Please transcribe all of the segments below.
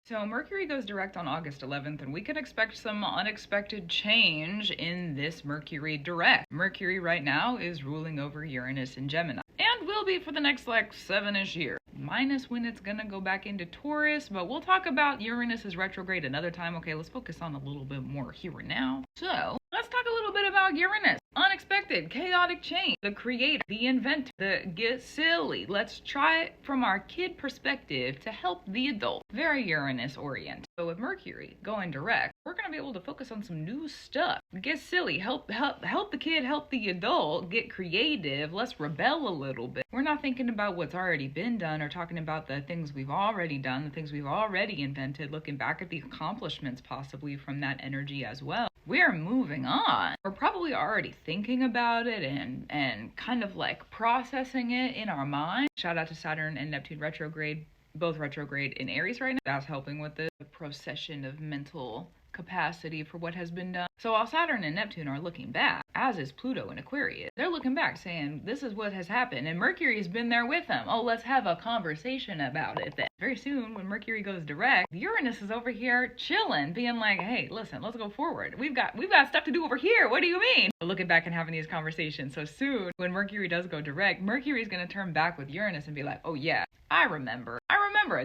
So Mercury goes direct on August 11th, and we can expect some unexpected change in this Mercury direct. Mercury right now is ruling over Uranus and Gemini, and will be for the next like 7-ish years. Minus when it's gonna go back into Taurus, but we'll talk about Uranus's retrograde another time. Okay, let's focus on a little bit more here and now. So let's talk a little bit about Uranus. Unexpected, chaotic change. The creator, the inventor, the get silly. Let's try it from our kid perspective to help the adult. Very Uranus oriented. So with Mercury going direct, we're gonna be able to focus on some new stuff. Get silly, help the kid, help the adult, get creative. Let's rebel a little bit. We're not thinking about what's already been done or talking about the things we've already done, the things we've already invented, looking back at the accomplishments possibly from that energy as well. We're moving on. We're probably already thinking about it and kind of like processing it in our mind. Shout out to Saturn and Neptune retrograde, both retrograde in Aries right now. That's helping with the procession of mental capacity for what has been done. So while Saturn and Neptune are looking back, as is Pluto in Aquarius, they're looking back saying, this is what has happened, and Mercury has been there with them. Oh, let's have a conversation about it then. Very soon, when Mercury goes direct, Uranus is over here chilling, being like, hey, listen, let's go forward. We've got stuff to do over here. What do you mean? Looking back and having these conversations. So soon, when Mercury does go direct, Mercury is going to turn back with Uranus and be like, oh yeah, I remember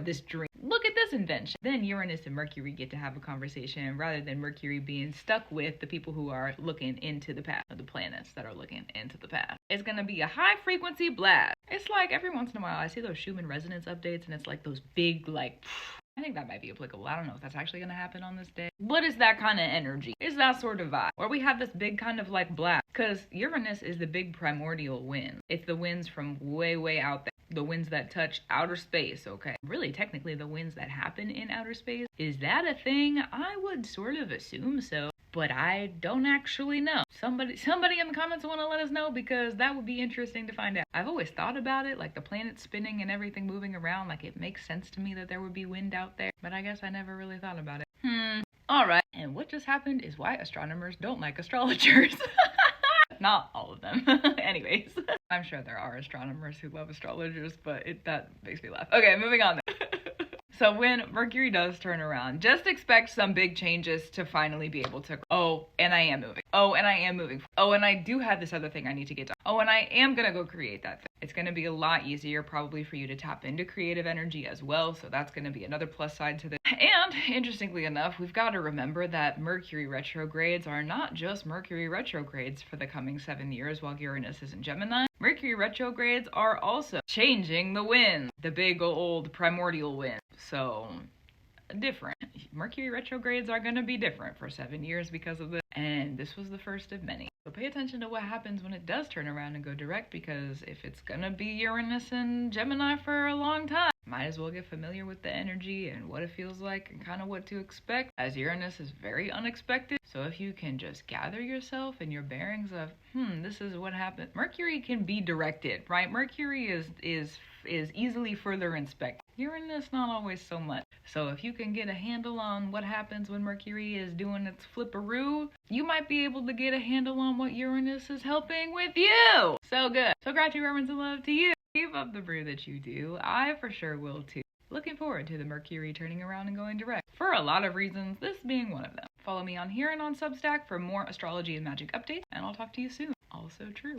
this dream. Look at this invention. Then Uranus and Mercury get to have a conversation rather than Mercury being stuck with the people who are looking into the past, or the planets that are looking into the past. It's going to be a high frequency blast. It's like every once in a while I see those Schumann resonance updates and it's like those big like I think that might be applicable. I don't know if that's actually going to happen on this day. What is that kind of energy? Is that sort of vibe? Where we have this big kind of like blast. Because Uranus is the big primordial wind. It's the winds from way, way out there. The winds that touch outer space, okay? Really, technically, the winds that happen in outer space. Is that a thing? I would sort of assume so, but I don't actually know. Somebody in the comments want to let us know, because that would be interesting to find out. I've always thought about it, like the planets spinning and everything moving around, like it makes sense to me that there would be wind out there, but I guess I never really thought about it. Alright, and what just happened is why astronomers don't like astrologers. Not all of them. Anyways, I'm sure there are astronomers who love astrologers, but that makes me laugh. Okay, moving on then. So when Mercury does turn around, just expect some big changes to finally be able to, oh, and I am moving. Oh, and I am moving. Oh, and I do have this other thing I need to get done. Oh, and I am gonna go create that thing. It's gonna be a lot easier probably for you to tap into creative energy as well, so that's gonna be another plus side to this. And interestingly enough, we've got to remember that Mercury retrogrades are not just Mercury retrogrades for the coming 7 years while Uranus is in Gemini. Mercury retrogrades are also changing the wind, the big old primordial wind. So different. Mercury retrogrades are going to be different for 7 years because of this, and this was the first of many. So pay attention to what happens when it does turn around and go direct, because if it's going to be Uranus and Gemini for a long time, might as well get familiar with the energy and what it feels like and kind of what to expect, as Uranus is very unexpected. So if you can just gather yourself and your bearings of, this is what happened. Mercury can be directed, right? Mercury is easily further inspected. Uranus, not always so much. So if you can get a handle on what happens when Mercury is doing its flipperoo, you might be able to get a handle on what Uranus is helping with you. So good. So gratitude, reverence, and love to you. Keep up the brew that you do. I for sure will too. Looking forward to the Mercury turning around and going direct for a lot of reasons, this being one of them. Follow me on here and on Substack for more astrology and magic updates, and I'll talk to you soon. Also true.